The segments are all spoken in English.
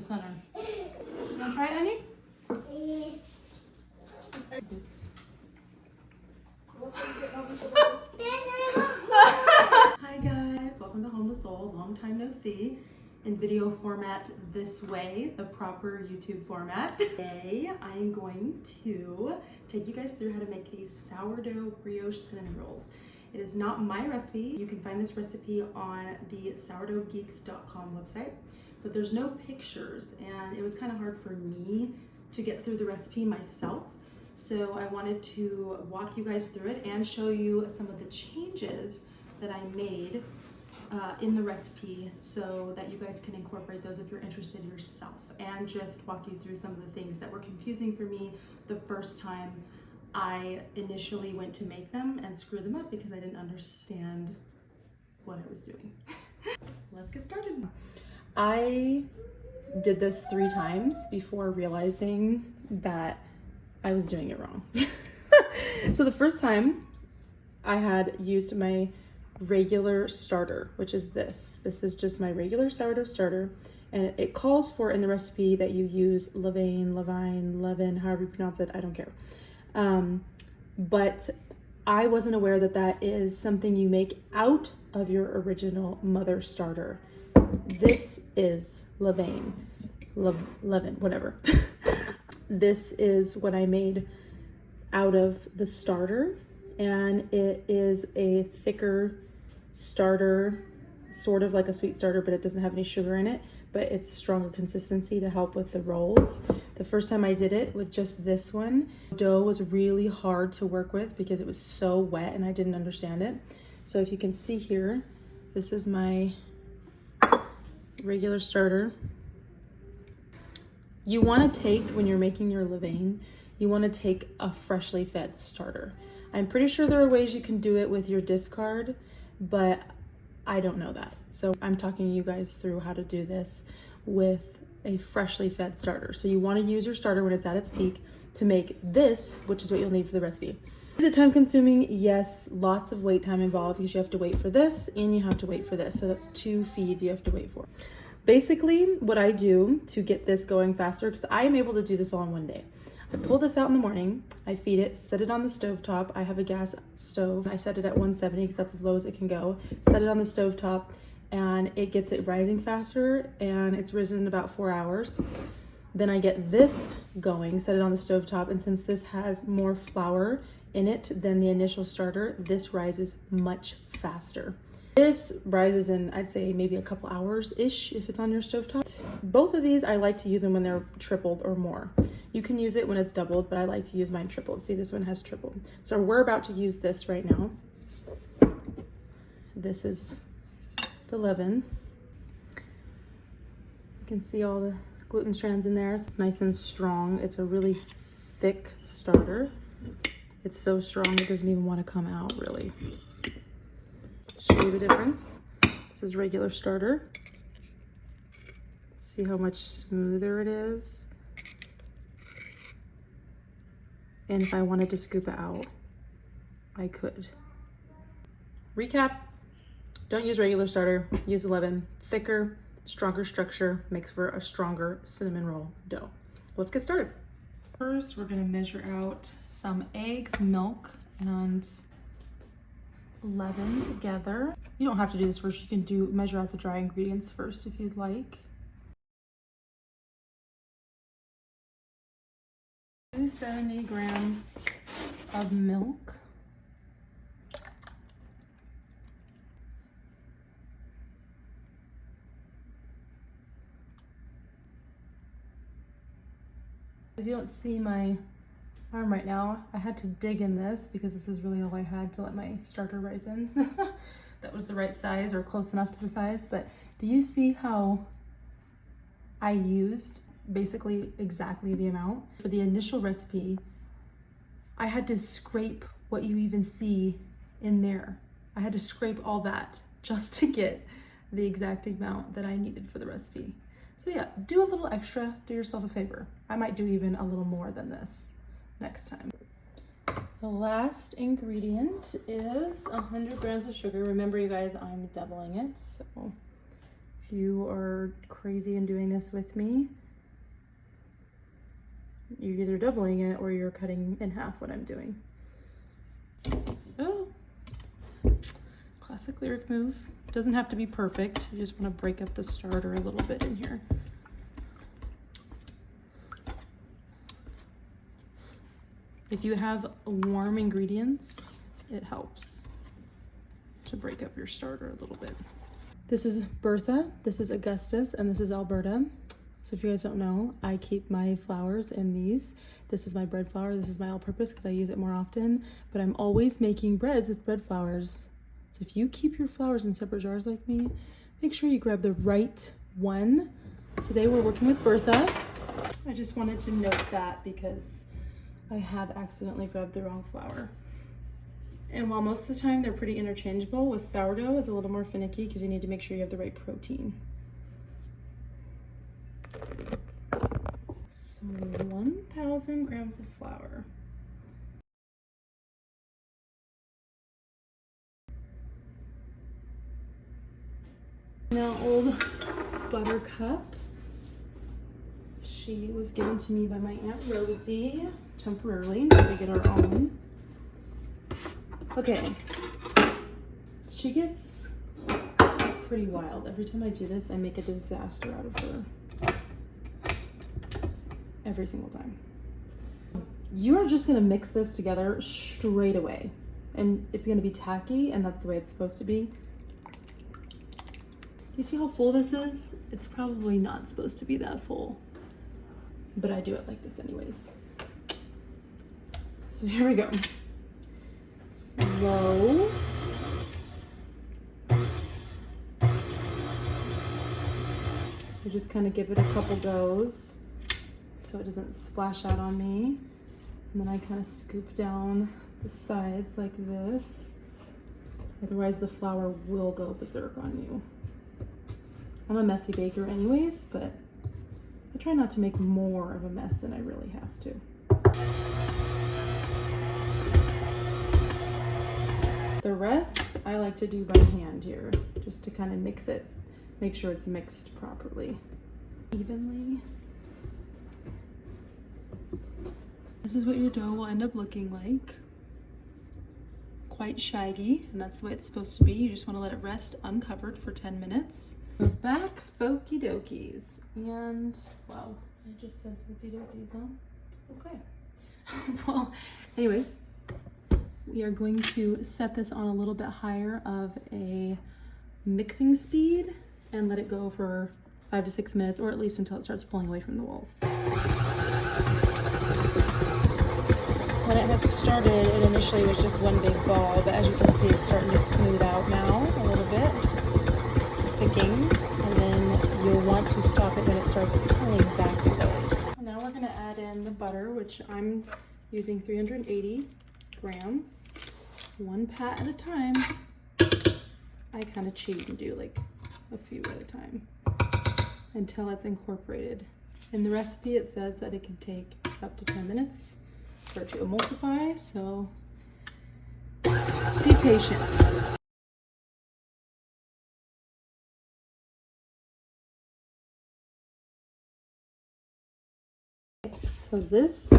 the center. You wanna try it, Annie? Yes. Hi guys, welcome to Home to Soul. Long time no see. In video format this way, the proper YouTube format. Today, I am going to take you guys through how to make these sourdough brioche cinnamon rolls. It is not my recipe. You can find this recipe on the sourdoughgeeks.com website, but there's no pictures, and it was kind of hard for me to get through the recipe myself. So I wanted to walk you guys through it and show you some of the changes that I made in the recipe so that you guys can incorporate those if you're interested yourself, and just walk you through some of the things that were confusing for me the first time I initially went to make them and screw them up because I didn't understand what I was doing. Let's get started. I did this 3 times before realizing that I was doing it wrong. So the first time I had used my regular starter, which is this. This is just my regular sourdough starter, and it calls for in the recipe that you use levain, however you pronounce it, I don't care. But I wasn't aware that that is something you make out of your original mother starter. This is levain, whatever. This is what I made out of the starter, and it is a thicker starter, sort of like a sweet starter, but it doesn't have any sugar in it, but it's stronger consistency to help with the rolls. The first time I did it with just this one, dough was really hard to work with because it was so wet and I didn't understand it. So if you can see here, this is my regular starter. You want to take, when you're making your levain, you want to take a freshly fed starter. I'm pretty sure there are ways you can do it with your discard, but I don't know that. So I'm talking you guys through how to do this with a freshly fed starter. So you want to use your starter when it's at its peak to make this, which is what you'll need for the recipe. Is it time consuming? Yes, lots of wait time involved because you have to wait for this and you have to wait for this. So that's 2 feeds you have to wait for. Basically, what I do to get this going faster, because I am able to do this all in one day. I pull this out in the morning, I feed it, set it on the stovetop. I have a gas stove. I set it at 170 because that's as low as it can go. Set it on the stovetop and it gets it rising faster, and it's risen in about 4 hours. Then I get this going, set it on the stovetop, and since this has more flour in it than the initial starter, this rises much faster. This rises in, I'd say, maybe a couple hours-ish if it's on your stovetop. Both of these, I like to use them when they're tripled or more. You can use it when it's doubled, but I like to use mine tripled. See, this one has tripled. So we're about to use this right now. This is the leaven. You can see all the gluten strands in there. So it's nice and strong. It's a really thick starter. It's so strong it doesn't even want to come out, really. Show you the difference. This is regular starter. See how much smoother it is. And if I wanted to scoop it out, I could. Recap, don't use regular starter, use leaven. Thicker, stronger structure makes for a stronger cinnamon roll dough. Let's get started. First, we're gonna measure out some eggs, milk, and leaven together. You don't have to do this first. You can measure out the dry ingredients first if you'd like. 270 grams of milk. If you don't see my arm right now, I had to dig in this because this is really all I had to let my starter rise in. That was the right size, or close enough to the size. But do you see how I used basically exactly the amount? For the initial recipe, I had to scrape what you even see in there. I had to scrape all that just to get the exact amount that I needed for the recipe. So yeah, do a little extra, do yourself a favor. I might do even a little more than this next time. The last ingredient is 100 grams of sugar. Remember, you guys, I'm doubling it. So If you are crazy and doing this with me, you're either doubling it or you're cutting in half what I'm doing. Oh, classic lyric move. Doesn't have to be perfect. You just want to break up the starter a little bit in here. If you have warm ingredients, it helps to break up your starter a little bit. This is Bertha, this is Augustus, and this is Alberta. So if you guys don't know, I keep my flours in these. This is my bread flour, this is my all-purpose because I use it more often, but I'm always making breads with bread flours. So if you keep your flours in separate jars like me, make sure you grab the right one. Today we're working with Bertha. I just wanted to note that because I have accidentally grabbed the wrong flour. And while most of the time they're pretty interchangeable, with sourdough it's a little more finicky because you need to make sure you have the right protein. So 1,000 grams of flour. Now old Buttercup. She was given to me by my Aunt Rosie temporarily until we get our own. Okay, she gets pretty wild. Every time I do this, I make a disaster out of her. Every single time. You're just gonna mix this together straight away. And it's gonna be tacky, and that's the way it's supposed to be. You see how full this is? It's probably not supposed to be that full, but I do it like this anyways. So here we go. Slow. You just kind of give it a couple goes so it doesn't splash out on me. And then I kind of scoop down the sides like this. Otherwise the flour will go berserk on you. I'm a messy baker anyways, but I try not to make more of a mess than I really have to. The rest I like to do by hand here, just to kind of mix it, make sure it's mixed properly, evenly. This is what your dough will end up looking like. Quite shaggy, and that's the way it's supposed to be. You just want to let it rest uncovered for 10 minutes. We're back, folky dokies. And, wow, I just said folky dokies, huh? Okay. Well, anyways, we are going to set this on a little bit higher of a mixing speed and let it go for 5 to 6 minutes, or at least until it starts pulling away from the walls. When it had started, it initially was just one big ball, but as you can see, it's starting to smooth out now a little bit. It's sticking, and then you'll want to stop it when it starts pulling back away. Now we're gonna add in the butter, which I'm using 380 grams, one pat at a time. I kind of cheat and do like a few at a time until it's incorporated. In the recipe, it says that it can take up to 10 minutes for it to emulsify, so be patient. So this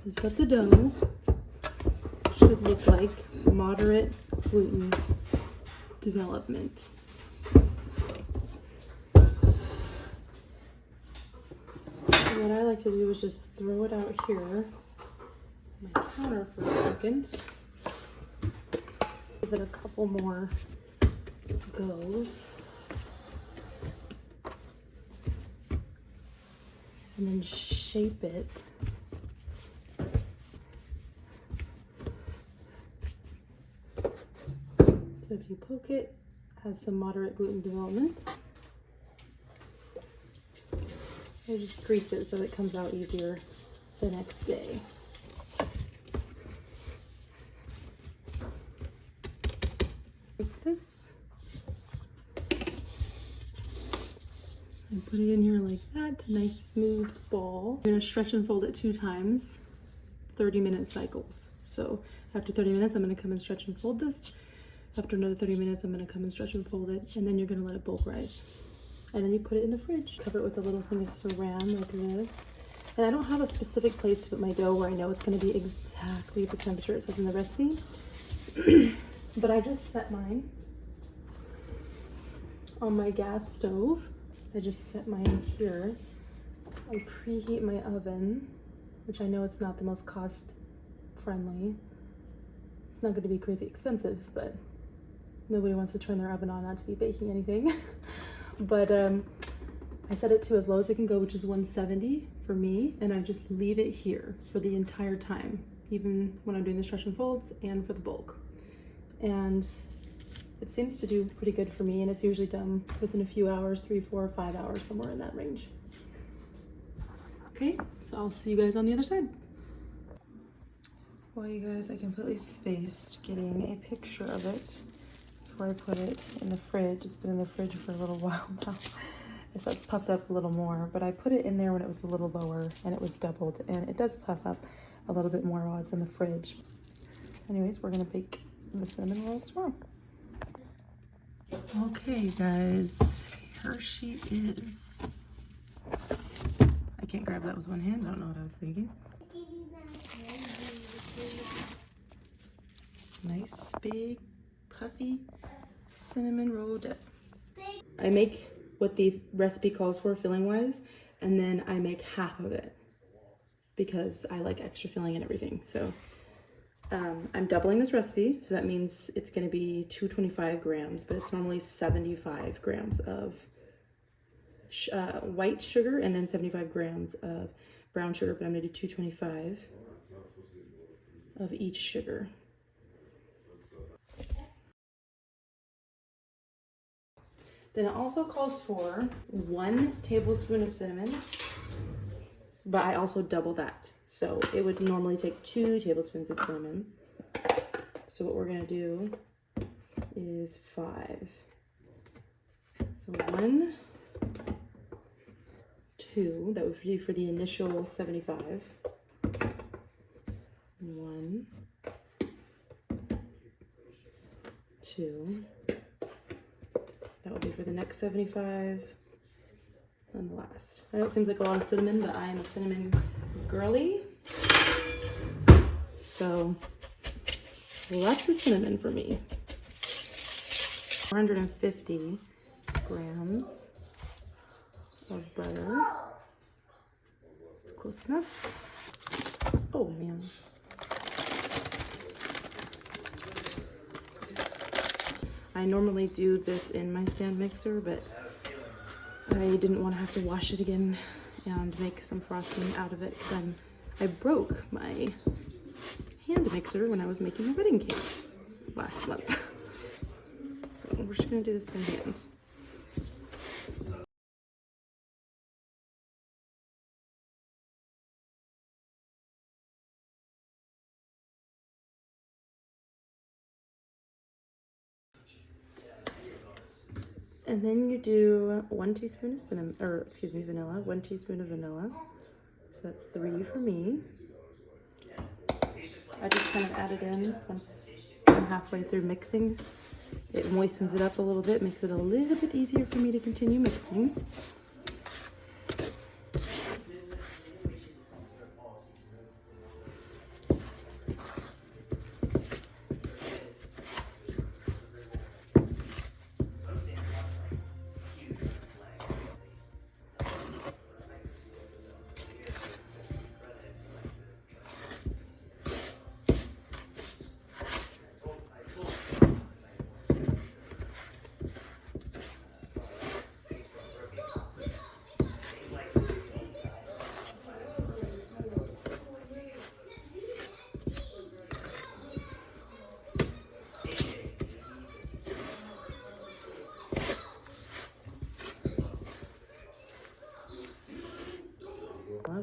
is what the dough should look like, moderate gluten development. And what I like to do is just throw it out here on my counter for a second. Give it a couple more goes. And then shape it. So if you poke it, it has some moderate gluten development. I just grease it so it comes out easier the next day. Like this. And put it in here like that, a nice smooth ball. I'm gonna stretch and fold it 2 times, 30-minute cycles. So after 30 minutes, I'm gonna come and stretch and fold this After another 30 minutes, I'm gonna come and stretch and fold it, and then you're gonna let it bulk rise. And then you put it in the fridge. Cover it with a little thing of saran like this. And I don't have a specific place to put my dough where I know it's gonna be exactly the temperature it says in the recipe. But I just set mine on my gas stove. I just set mine here. I preheat my oven, which I know it's not the most cost friendly. It's not going to be crazy expensive, but nobody wants to turn their oven on not to be baking anything. But I set it to as low as it can go, which is 170 for me, and I just leave it here for the entire time, even when I'm doing the stretch and folds and for the bulk. And it seems to do pretty good for me, and it's usually done within a few hours, 3, 4, 5 hours, somewhere in that range. Okay, so I'll see you guys on the other side. Well, you guys, I completely spaced getting a picture of it before I put it in the fridge. It's been in the fridge for a little while now. So it's puffed up a little more, but I put it in there when it was a little lower and it was doubled, and it does puff up a little bit more while it's in the fridge. Anyways, we're gonna bake the cinnamon rolls tomorrow. Okay guys, here she is. I can't grab that with one hand, I don't know what I was thinking. Nice big puffy cinnamon roll dough. I make what the recipe calls for filling wise, and then I make half of it because I like extra filling and everything. So I'm doubling this recipe, so that means it's going to be 225 grams, but it's normally 75 grams of white sugar and then 75 grams of brown sugar, but I'm going to do 225 of each sugar. Then it also calls for 1 tablespoon of cinnamon, but I also double that. So it would normally take 2 tablespoons of cinnamon. So what we're gonna do is 5. So 1, 2, that would be for the initial 75. 1, 2. That would be for the next 75, and the last. I know it seems like a lot of cinnamon, but I am a cinnamon girly. So lots of cinnamon for me. 450 grams of butter. It's close enough. Oh man. I normally do this in my stand mixer, but I didn't want to have to wash it again and make some frosting out of it. Then I broke my hand mixer when I was making a wedding cake last month. So we're just gonna do this by hand. And then you do 1 teaspoon of cinnamon, or excuse me, vanilla, 1 teaspoon of vanilla. So that's 3 for me. I just kind of add it in once I'm halfway through mixing. It moistens it up a little bit, makes it a little bit easier for me to continue mixing.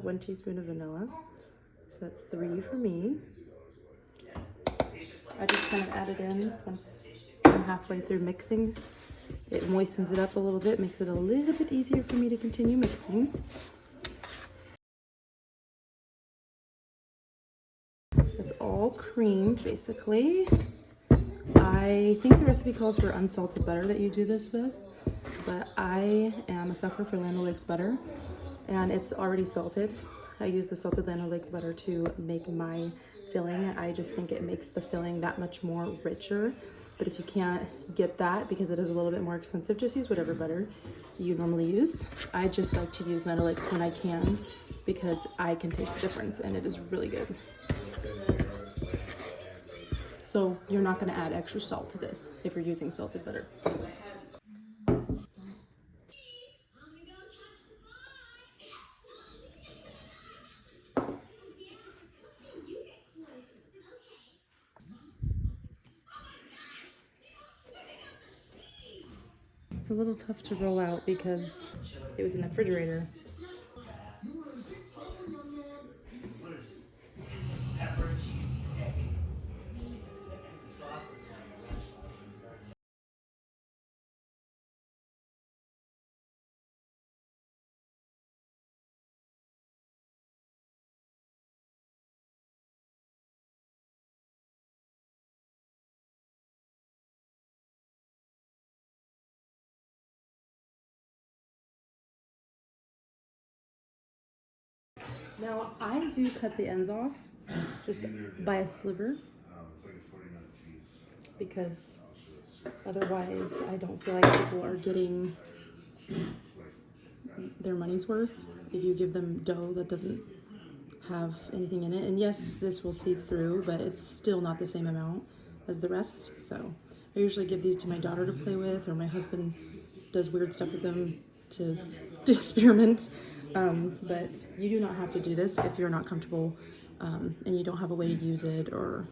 One teaspoon of vanilla. So that's 3 for me. I just kind of add it in once I'm halfway through mixing. It moistens it up a little bit, makes it a little bit easier for me to continue mixing. It's all creamed basically. I think the recipe calls for unsalted butter that you do this with, but I am a sucker for Land O'Lakes butter, and it's already salted. I use the salted Land O'Lakes butter to make my filling. I just think it makes the filling that much more richer. But if you can't get that because it is a little bit more expensive, just use whatever butter you normally use. I just like to use Land O'Lakes when I can because I can taste the difference and it is really good. So you're not going to add extra salt to this if you're using salted butter. It's a little tough to roll out because it was in the refrigerator. Now I do cut the ends off just by a sliver because otherwise I don't feel like people are getting their money's worth if you give them dough that doesn't have anything in it. And yes, this will seep through, but it's still not the same amount as the rest. So I usually give these to my daughter to play with, or my husband does weird stuff with them to experiment. But you do not have to do this if you're not comfortable and you don't have a way to use it, or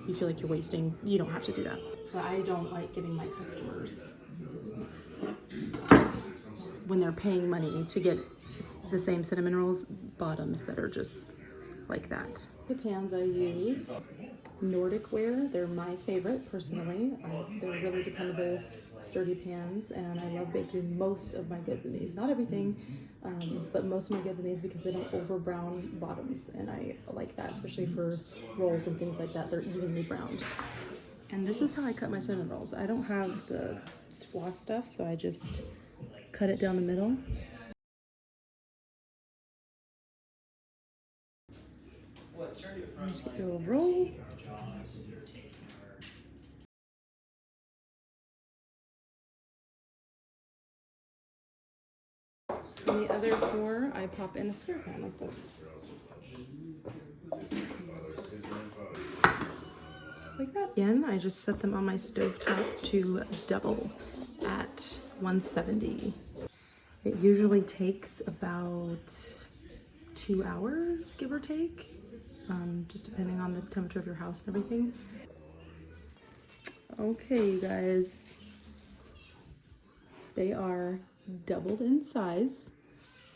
you feel like you're wasting. You don't have to do that. But I don't like giving my customers, when they're paying money to get the same cinnamon rolls, bottoms that are just like that. The pans I use, Nordic ware. They're my favorite personally. They're really dependable, sturdy pans, and I love baking most of my goods in these. Not everything, but most of my goods in these because they don't over brown bottoms, and I like that, especially for rolls and things like that. They're evenly browned. And this is how I cut my cinnamon rolls. I don't have the floss stuff, so I just cut it down the middle. Just do a roll. And the other four, I pop in a square pan like this. Just like that. Again, I just set them on my stovetop to double at 170. It usually takes about 2 hours, give or take, just depending on the temperature of your house and everything. Okay, you guys, they are doubled in size.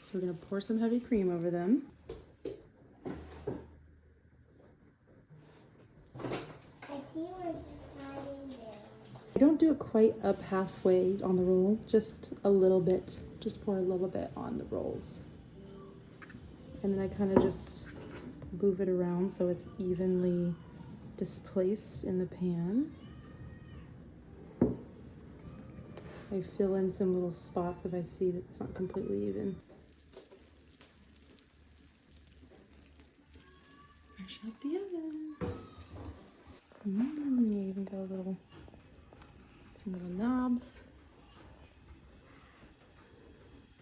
So we're gonna pour some heavy cream over them. I don't do it quite up halfway on the roll, just a little bit. Just pour a little bit on the rolls. And then I kind of just move it around so it's evenly displaced in the pan. I fill in some little spots if I see that it's not completely even. Fresh out the oven. You even got some little knobs.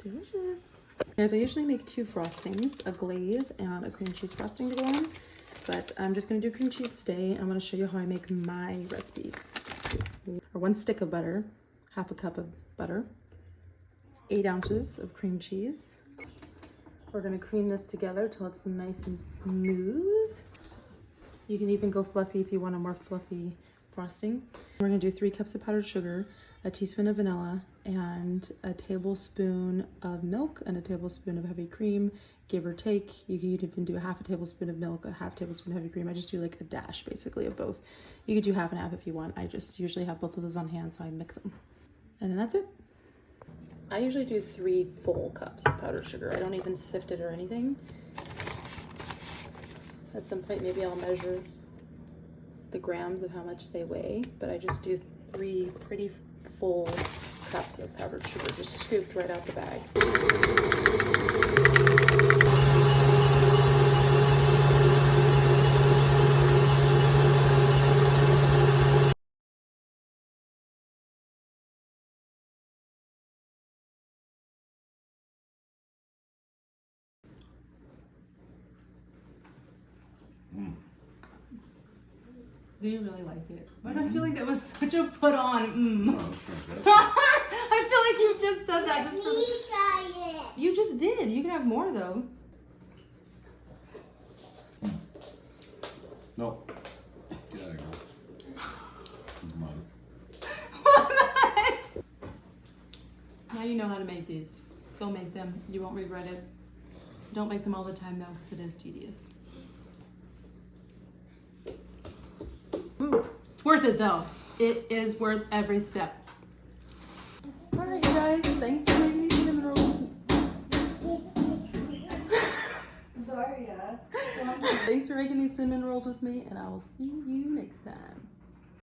Delicious. Guys, I usually make 2 frostings, a glaze and a cream cheese frosting to go on, but I'm just gonna do cream cheese today. I'm gonna show you how I make my recipe. Or 1 stick of butter, half a cup of butter, 8 ounces of cream cheese. We're gonna cream this together till it's nice and smooth. You can even go fluffy if you want a more fluffy frosting. We're gonna do 3 cups of powdered sugar, a teaspoon of vanilla, and a tablespoon of milk and a tablespoon of heavy cream, give or take. You can even do a half a tablespoon of milk, a half tablespoon of heavy cream. I just do like a dash basically of both. You could do half and half if you want. I just usually have both of those on hand, so I mix them. And then that's it. I usually do 3 full cups of powdered sugar. I don't even sift it or anything. At some point, maybe I'll measure the grams of how much they weigh, but I just do 3 pretty full cups of powdered sugar, just scooped right out the bag. Do you really like it? But I feel like that was such a put on. Oh, I feel like you just said that just for Let me try it. You just did. You can have more though. no. Get out of here. It's mine. Now you know how to make these. Go make them. You won't regret it. Don't make them all the time though, because it is tedious. It's worth it though. It is worth every step. All right, you guys. Thanks for making these cinnamon rolls. Sorry, yeah. Thanks for making these cinnamon rolls with me, and I will see you next time.